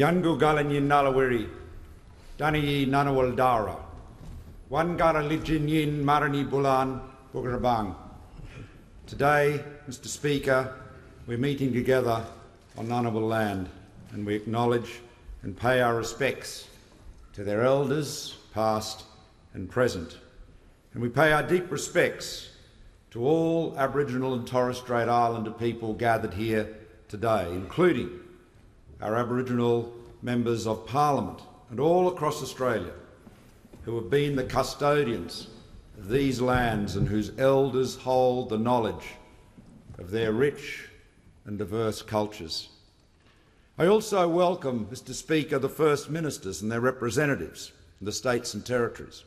Yangu galanyin nalawiri, Danayi nanawaldara, Wangara lijinyin marani bulan bugrabang. Today, Mr. Speaker, we're meeting together on Ngunnawal land, and we acknowledge and pay our respects to their elders, past and present. And we pay our deep respects to all Aboriginal and Torres Strait Islander people gathered here today, including our Aboriginal members of Parliament and all across Australia who have been the custodians of these lands and whose elders hold the knowledge of their rich and diverse cultures. I also welcome, Mr. Speaker, the First Ministers and their representatives in the states and territories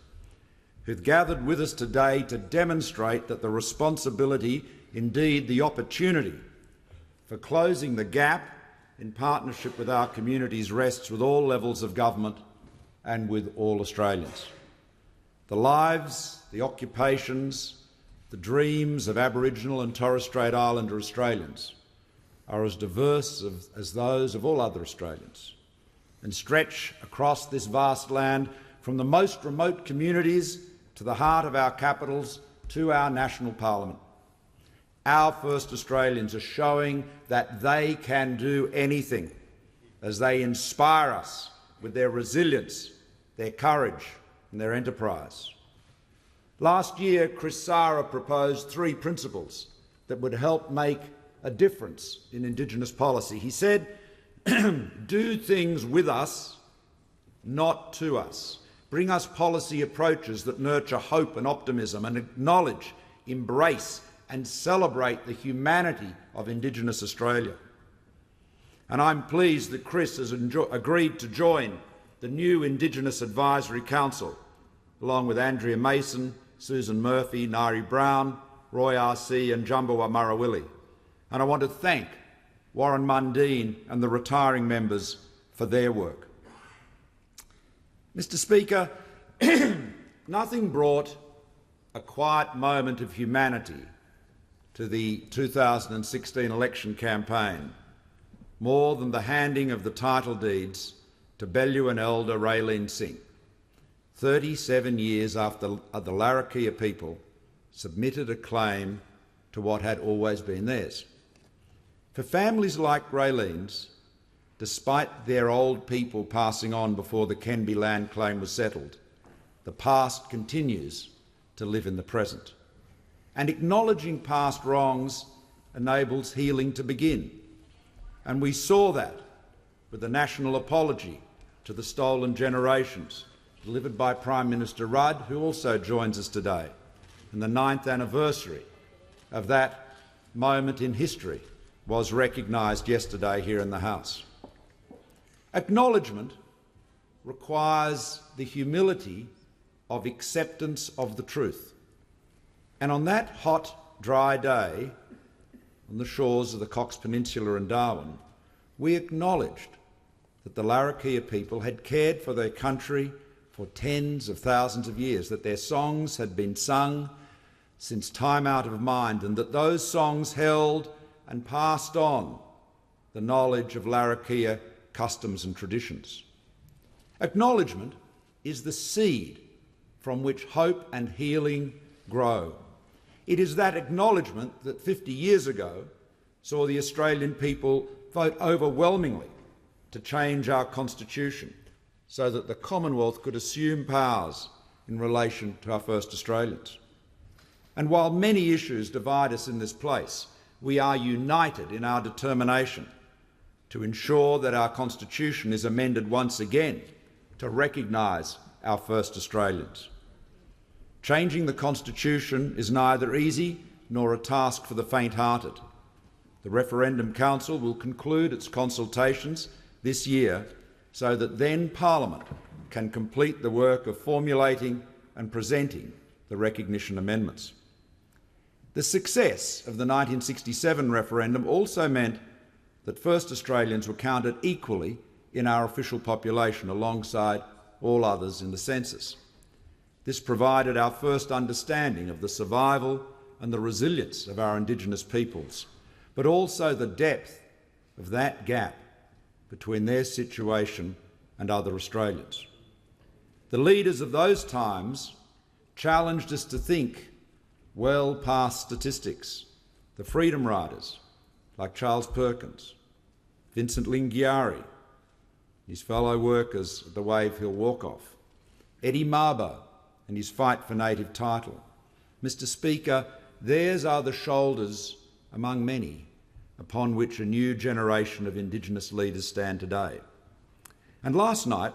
who've gathered with us today to demonstrate that the responsibility, indeed the opportunity, for closing the gap in partnership with our communities rests with all levels of government and with all Australians. The lives, the occupations, the dreams of Aboriginal and Torres Strait Islander Australians are as diverse as those of all other Australians and stretch across this vast land from the most remote communities to the heart of our capitals to our national parliament. Our First Australians are showing that they can do anything as they inspire us with their resilience, their courage and their enterprise. Last year, Chris Sara proposed 3 principles that would help make a difference in Indigenous policy. He said, do things with us, not to us. Bring us policy approaches that nurture hope and optimism and acknowledge, embrace and celebrate the humanity of Indigenous Australia. And I'm pleased that Chris has agreed to join the new Indigenous Advisory Council, along with Andrea Mason, Susan Murphy, Nari Brown, Roy R.C. and Jumbawa Marawili. And I want to thank Warren Mundine and the retiring members for their work. Mr. Speaker, nothing brought a quiet moment of humanity to the 2016 election campaign more than the handing of the title deeds to Bellewan elder Raylene Singh, 37 years after the Larrakia people submitted a claim to what had always been theirs. For families like Raylene's, despite their old people passing on before the Kenby land claim was settled, the past continues to live in the present. And acknowledging past wrongs enables healing to begin. And we saw that with the national apology to the stolen generations, delivered by Prime Minister Rudd, who also joins us today, and the 9th anniversary of that moment in history was recognised yesterday here in the House. Acknowledgement requires the humility of acceptance of the truth. And on that hot, dry day on the shores of the Cox Peninsula in Darwin, we acknowledged that the Larrakia people had cared for their country for tens of thousands of years, that their songs had been sung since time out of mind, and that those songs held and passed on the knowledge of Larrakia customs and traditions. Acknowledgement is the seed from which hope and healing grow. It is that acknowledgement that 50 years ago saw the Australian people vote overwhelmingly to change our constitution so that the Commonwealth could assume powers in relation to our first Australians. And while many issues divide us in this place, we are united in our determination to ensure that our constitution is amended once again to recognise our first Australians. Changing the constitution is neither easy nor a task for the faint-hearted. The Referendum Council will conclude its consultations this year so that then Parliament can complete the work of formulating and presenting the recognition amendments. The success of the 1967 referendum also meant that First Australians were counted equally in our official population alongside all others in the census. This provided our first understanding of the survival and the resilience of our Indigenous peoples, but also the depth of that gap between their situation and other Australians. The leaders of those times challenged us to think well past statistics. The freedom riders, like Charles Perkins, Vincent Lingiari, his fellow workers at the Wave Hill Walk-Off, Eddie Mabo and his fight for native title. Mr. Speaker, theirs are the shoulders, among many, upon which a new generation of Indigenous leaders stand today. And last night,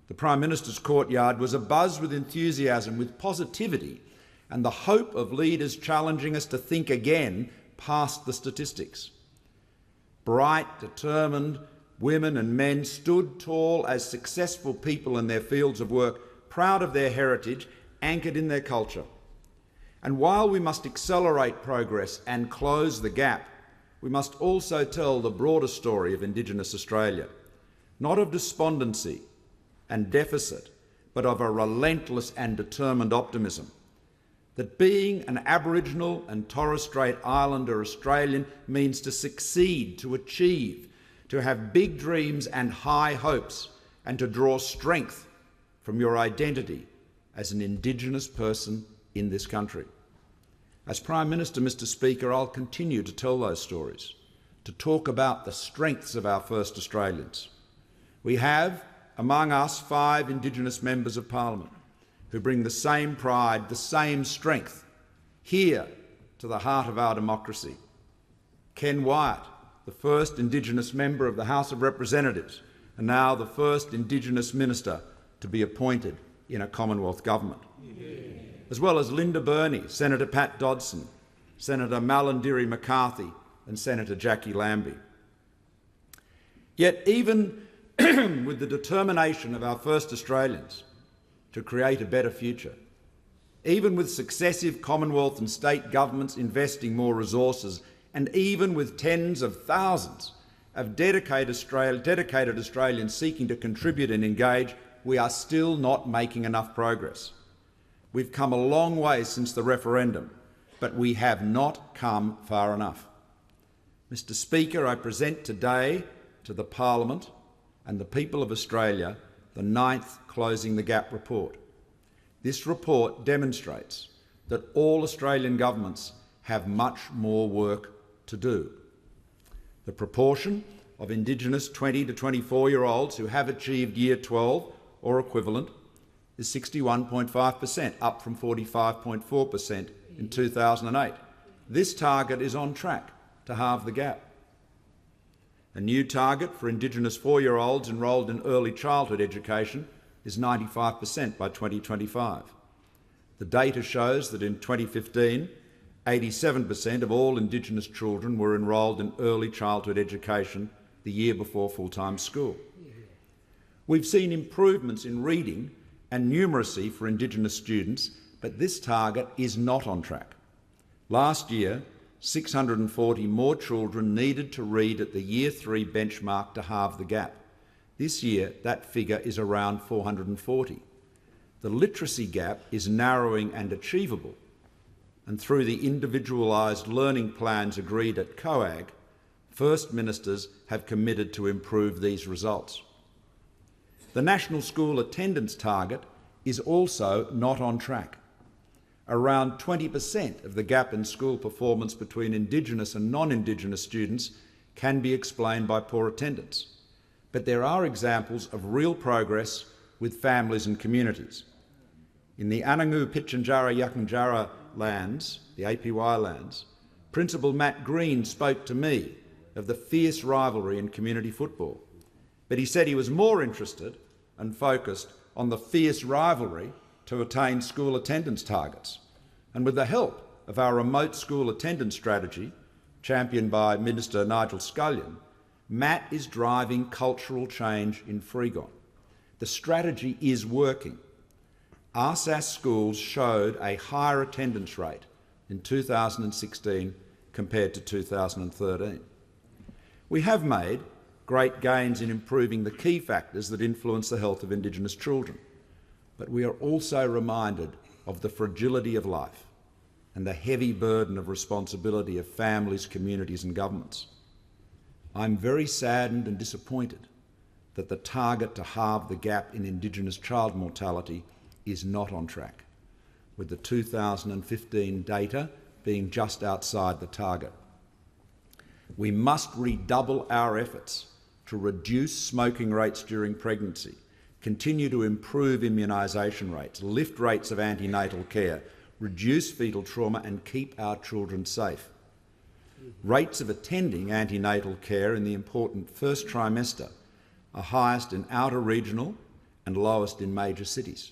the Prime Minister's courtyard was abuzz with enthusiasm, with positivity, and the hope of leaders challenging us to think again past the statistics. Bright, determined women and men stood tall as successful people in their fields of work, proud of their heritage, anchored in their culture. And while we must accelerate progress and close the gap, we must also tell the broader story of Indigenous Australia, not of despondency and deficit, but of a relentless and determined optimism. That being an Aboriginal and Torres Strait Islander Australian means to succeed, to achieve, to have big dreams and high hopes, and to draw strength from your identity as an Indigenous person in this country. As Prime Minister, Mr. Speaker, I'll continue to tell those stories, to talk about the strengths of our first Australians. We have, among us, 5 Indigenous members of Parliament who bring the same pride, the same strength, here to the heart of our democracy. Ken Wyatt, the first Indigenous member of the House of Representatives, and now the first Indigenous minister to be appointed in a Commonwealth government. As well as Linda Burney, Senator Pat Dodson, Senator Malarndirri McCarthy and Senator Jackie Lambie. Yet even with the determination of our first Australians to create a better future, even with successive Commonwealth and state governments investing more resources, and even with tens of thousands of dedicated Australians seeking to contribute and engage, we are still not making enough progress. We've come a long way since the referendum, but we have not come far enough. Mr. Speaker, I present today to the Parliament and the people of Australia the 9th Closing the Gap report. This report demonstrates that all Australian governments have much more work to do. The proportion of Indigenous 20 to 24-year-olds who have achieved Year 12 or equivalent is 61.5%, up from 45.4% in 2008. This target is on track to halve the gap. A new target for Indigenous 4-year-olds enrolled in early childhood education is 95% by 2025. The data shows that in 2015, 87% of all Indigenous children were enrolled in early childhood education the year before full-time school. We've seen improvements in reading and numeracy for Indigenous students, but this target is not on track. Last year, 640 more children needed to read at the Year 3 benchmark to halve the gap. This year, that figure is around 440. The literacy gap is narrowing and achievable, and through the individualised learning plans agreed at COAG, First Ministers have committed to improve these results. The national school attendance target is also not on track. Around 20% of the gap in school performance between Indigenous and non-Indigenous students can be explained by poor attendance. But there are examples of real progress with families and communities. In the Anangu Pitjantjatjara Yakanjara lands, the APY lands, Principal Matt Green spoke to me of the fierce rivalry in community football. But he said he was more interested and focused on the fierce rivalry to attain school attendance targets. And with the help of our remote school attendance strategy, championed by Minister Nigel Scullion, Matt is driving cultural change in Freegon. The strategy is working. RSAS schools showed a higher attendance rate in 2016 compared to 2013. We have made great gains in improving the key factors that influence the health of Indigenous children, but we are also reminded of the fragility of life and the heavy burden of responsibility of families, communities and governments. I'm very saddened and disappointed that the target to halve the gap in Indigenous child mortality is not on track, with the 2015 data being just outside the target. We must redouble our efforts to reduce smoking rates during pregnancy, continue to improve immunisation rates, lift rates of antenatal care, reduce fetal trauma and keep our children safe. Rates of attending antenatal care in the important first trimester are highest in outer regional and lowest in major cities.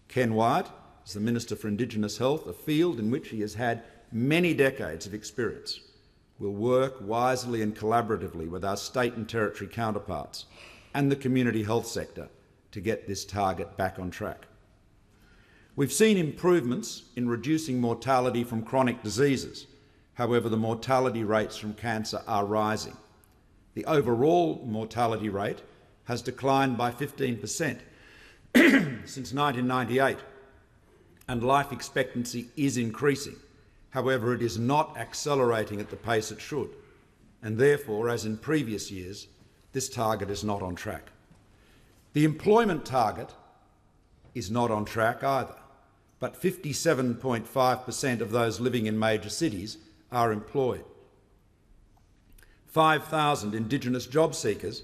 Ken Wyatt is the Minister for Indigenous Health, a field in which he has had many decades of experience. Will work wisely and collaboratively with our state and territory counterparts and the community health sector to get this target back on track. We've seen improvements in reducing mortality from chronic diseases. However, the mortality rates from cancer are rising. The overall mortality rate has declined by 15% since 1998, and life expectancy is increasing. However, it is not accelerating at the pace it should, and therefore, as in previous years, this target is not on track. The employment target is not on track either, but 57.5% of those living in major cities are employed. 5,000 Indigenous job seekers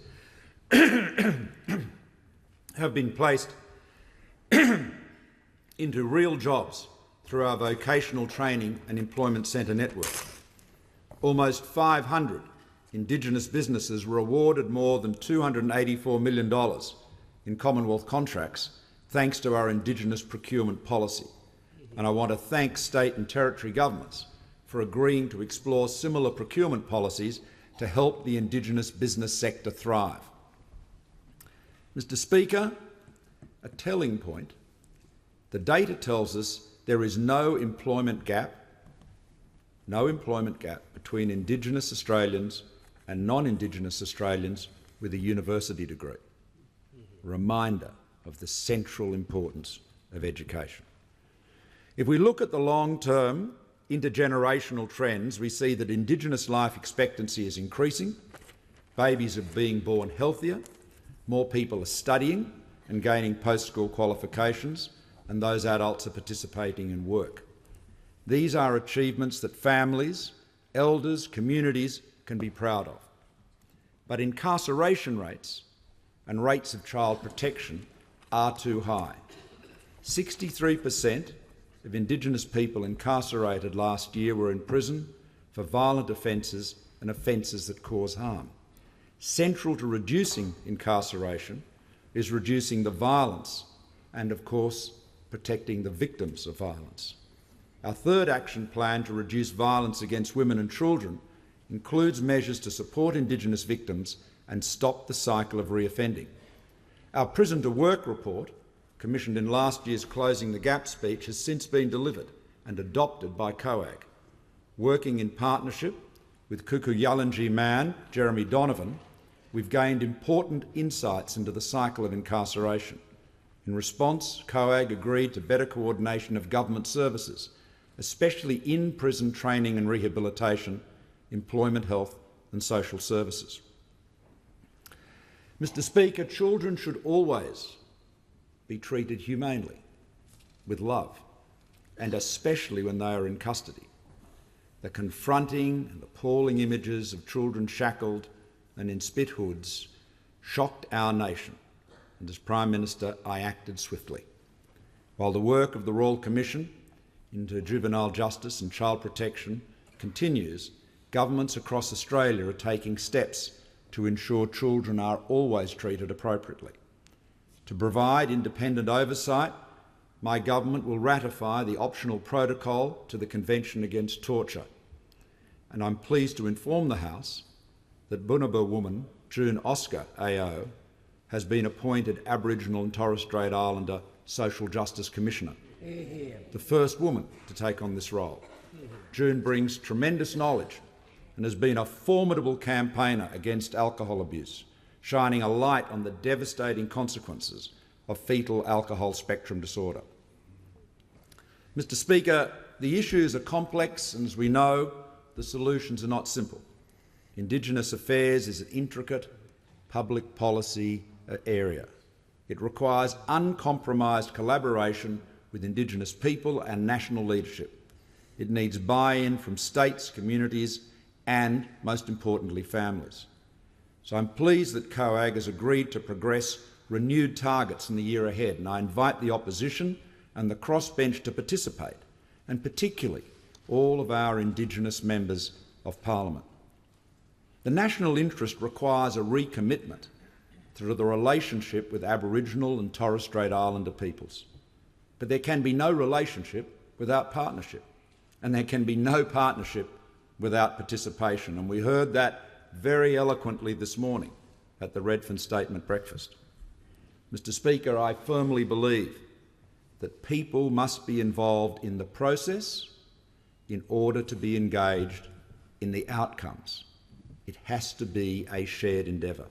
have been placed into real jobs through our vocational training and employment centre network. Almost 500 Indigenous businesses were awarded more than $284 million in Commonwealth contracts thanks to our Indigenous procurement policy. And I want to thank state and territory governments for agreeing to explore similar procurement policies to help the Indigenous business sector thrive. Mr. Speaker, a telling point, the data tells us there is no employment gap between Indigenous Australians and non-Indigenous Australians with a university degree. Reminder of the central importance of education. If we look at the long-term intergenerational trends, we see that Indigenous life expectancy is increasing, babies are being born healthier, more people are studying and gaining post-school qualifications, and those adults are participating in work. These are achievements that families, elders, communities can be proud of. But incarceration rates and rates of child protection are too high. 63% of Indigenous people incarcerated last year were in prison for violent offences and offences that cause harm. Central to reducing incarceration is reducing the violence and, of course, protecting the victims of violence. Our third action plan to reduce violence against women and children includes measures to support Indigenous victims and stop the cycle of reoffending. Our Prison to Work report, commissioned in last year's Closing the Gap speech, has since been delivered and adopted by COAG. Working in partnership with Kuku-Yalanji man Jeremy Donovan, we've gained important insights into the cycle of incarceration. In response, COAG agreed to better coordination of government services, especially in prison training and rehabilitation, employment, health and social services. Mr. Speaker, children should always be treated humanely, with love, and especially when they are in custody. The confronting and appalling images of children shackled and in spit hoods shocked our nation, and as Prime Minister I acted swiftly. While the work of the Royal Commission into Juvenile Justice and Child Protection continues, governments across Australia are taking steps to ensure children are always treated appropriately. To provide independent oversight, my government will ratify the optional protocol to the Convention Against Torture, and I'm pleased to inform the House that Bunaba woman June Oscar AO has been appointed Aboriginal and Torres Strait Islander Social Justice Commissioner, the first woman to take on this role. June brings tremendous knowledge and has been a formidable campaigner against alcohol abuse, shining a light on the devastating consequences of fetal alcohol spectrum disorder. Mr. Speaker, the issues are complex, and as we know, the solutions are not simple. Indigenous affairs is an intricate public policy area. It requires uncompromised collaboration with Indigenous people and national leadership. It needs buy-in from states, communities and, most importantly, families. So I'm pleased that COAG has agreed to progress renewed targets in the year ahead, and I invite the opposition and the crossbench to participate, and particularly all of our Indigenous members of Parliament. The national interest requires a recommitment to the relationship with Aboriginal and Torres Strait Islander peoples. But there can be no relationship without partnership, and there can be no partnership without participation. And we heard that very eloquently this morning at the Redfern Statement breakfast. Mr. Speaker, I firmly believe that people must be involved in the process in order to be engaged in the outcomes. It has to be a shared endeavour.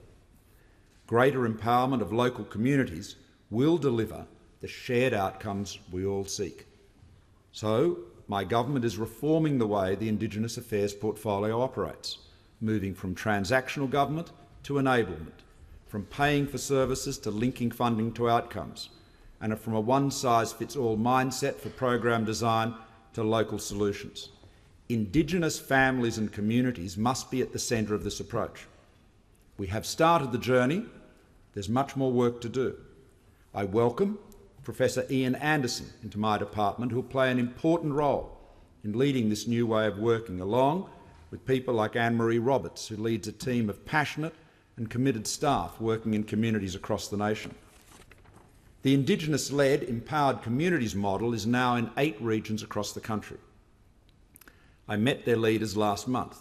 Greater empowerment of local communities will deliver the shared outcomes we all seek. So, my government is reforming the way the Indigenous Affairs portfolio operates, moving from transactional government to enablement, from paying for services to linking funding to outcomes, and from a one-size-fits-all mindset for program design to local solutions. Indigenous families and communities must be at the centre of this approach. We have started the journey. There's much more work to do. I welcome Professor Ian Anderson into my department, who will play an important role in leading this new way of working, along with people like Anne-Marie Roberts, who leads a team of passionate and committed staff working in communities across the nation. The Indigenous-led Empowered Communities model is now in 8 regions across the country. I met their leaders last month,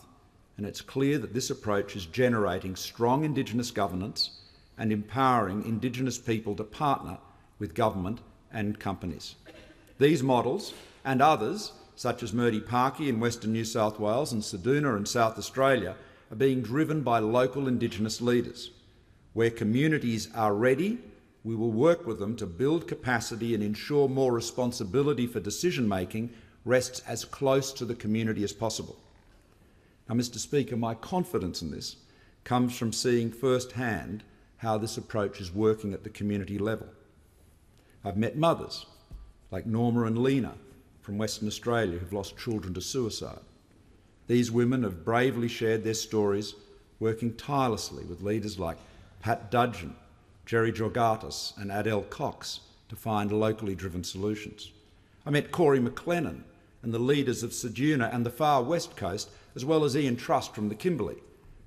and it's clear that this approach is generating strong Indigenous governance and empowering Indigenous people to partner with government and companies. These models and others, such as Murdy Parky in Western New South Wales and Seduna in South Australia, are being driven by local Indigenous leaders. Where communities are ready, we will work with them to build capacity and ensure more responsibility for decision-making rests as close to the community as possible. Now, Mr. Speaker, my confidence in this comes from seeing firsthand how this approach is working at the community level. I've met mothers like Norma and Lena from Western Australia who've lost children to suicide. These women have bravely shared their stories, working tirelessly with leaders like Pat Dudgeon, Jerry Jorgatis and Adele Cox to find locally driven solutions. I met Corey McLennan and the leaders of Seduna and the Far West Coast, as well as Ian Trust from the Kimberley,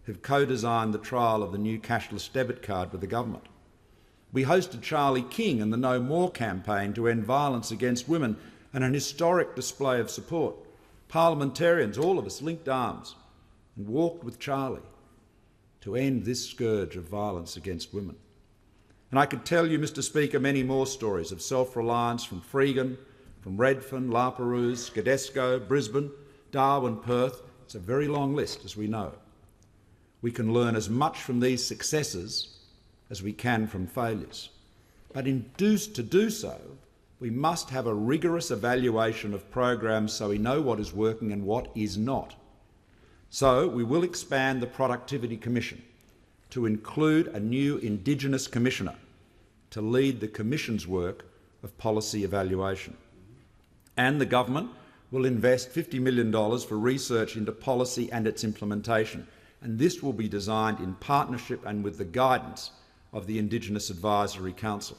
who've co-designed the trial of the new cashless debit card with the government. We hosted Charlie King and the No More campaign to end violence against women, and an historic display of support. Parliamentarians, all of us, linked arms and walked with Charlie to end this scourge of violence against women. And I could tell you, Mr. Speaker, many more stories of self-reliance from Freegan, from Redfern, La Perouse, Gadesco, Brisbane, Darwin, Perth. It's a very long list, as we know. We can learn as much from these successes as we can from failures. But to do so, we must have a rigorous evaluation of programs so we know what is working and what is not. So we will expand the Productivity Commission to include a new Indigenous Commissioner to lead the Commission's work of policy evaluation. And the government will invest $50 million for research into policy and its implementation, and this will be designed in partnership and with the guidance of the Indigenous Advisory Council.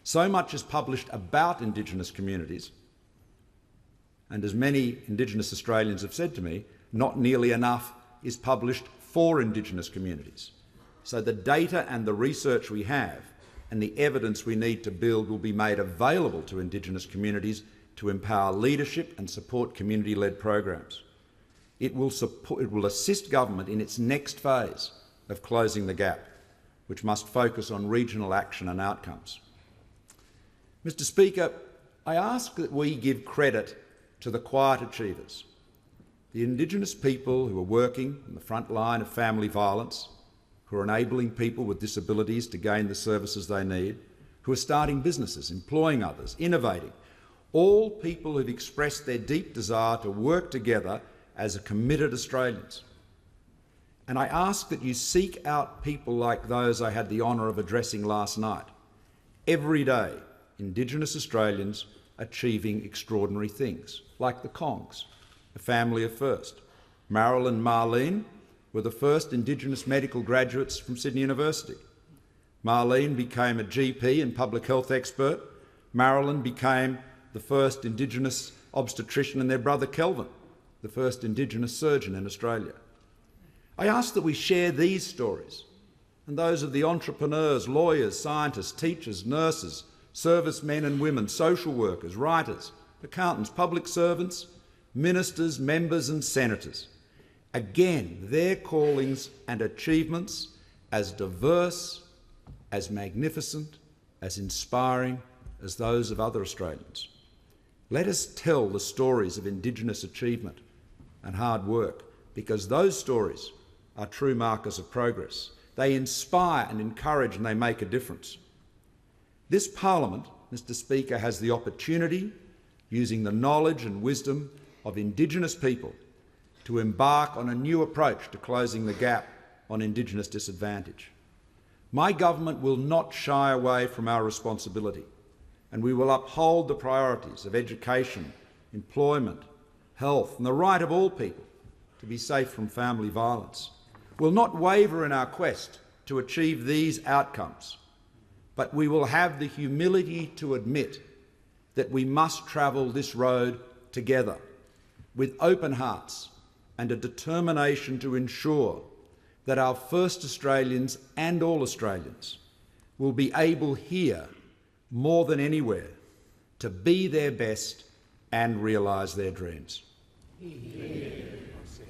So much is published about Indigenous communities, and as many Indigenous Australians have said to me, not nearly enough is published for Indigenous communities. So the data and the research we have and the evidence we need to build will be made available to Indigenous communities to empower leadership and support community-led programs. It will assist government in its next phase of closing the gap, which must focus on regional action and outcomes. Mr. Speaker, I ask that we give credit to the quiet achievers, the Indigenous people who are working in the front line of family violence, who are enabling people with disabilities to gain the services they need, who are starting businesses, employing others, innovating, all people who've expressed their deep desire to work together as committed Australians. And I ask that you seek out people like those I had the honour of addressing last night. Every day, Indigenous Australians achieving extraordinary things, like the Kongs, a family of first. Marilyn and Marlene were the first Indigenous medical graduates from Sydney University. Marlene became a GP and public health expert. Marilyn became the first Indigenous obstetrician, and their brother Kelvin, the first Indigenous surgeon in Australia. I ask that we share these stories and those of the entrepreneurs, lawyers, scientists, teachers, nurses, servicemen and women, social workers, writers, accountants, public servants, ministers, members and senators. Again, their callings and achievements as diverse, as magnificent, as inspiring as those of other Australians. Let us tell the stories of Indigenous achievement and hard work, because those stories are true markers of progress. They inspire and encourage, and they make a difference. This Parliament, Mr. Speaker, has the opportunity, using the knowledge and wisdom of Indigenous people, to embark on a new approach to closing the gap on Indigenous disadvantage. My government will not shy away from our responsibility, and we will uphold the priorities of education, employment, health and the right of all people to be safe from family violence. We'll not waver in our quest to achieve these outcomes, but we will have the humility to admit that we must travel this road together with open hearts and a determination to ensure that our first Australians and all Australians will be able here, more than anywhere, to be their best and realise their dreams. Yeah.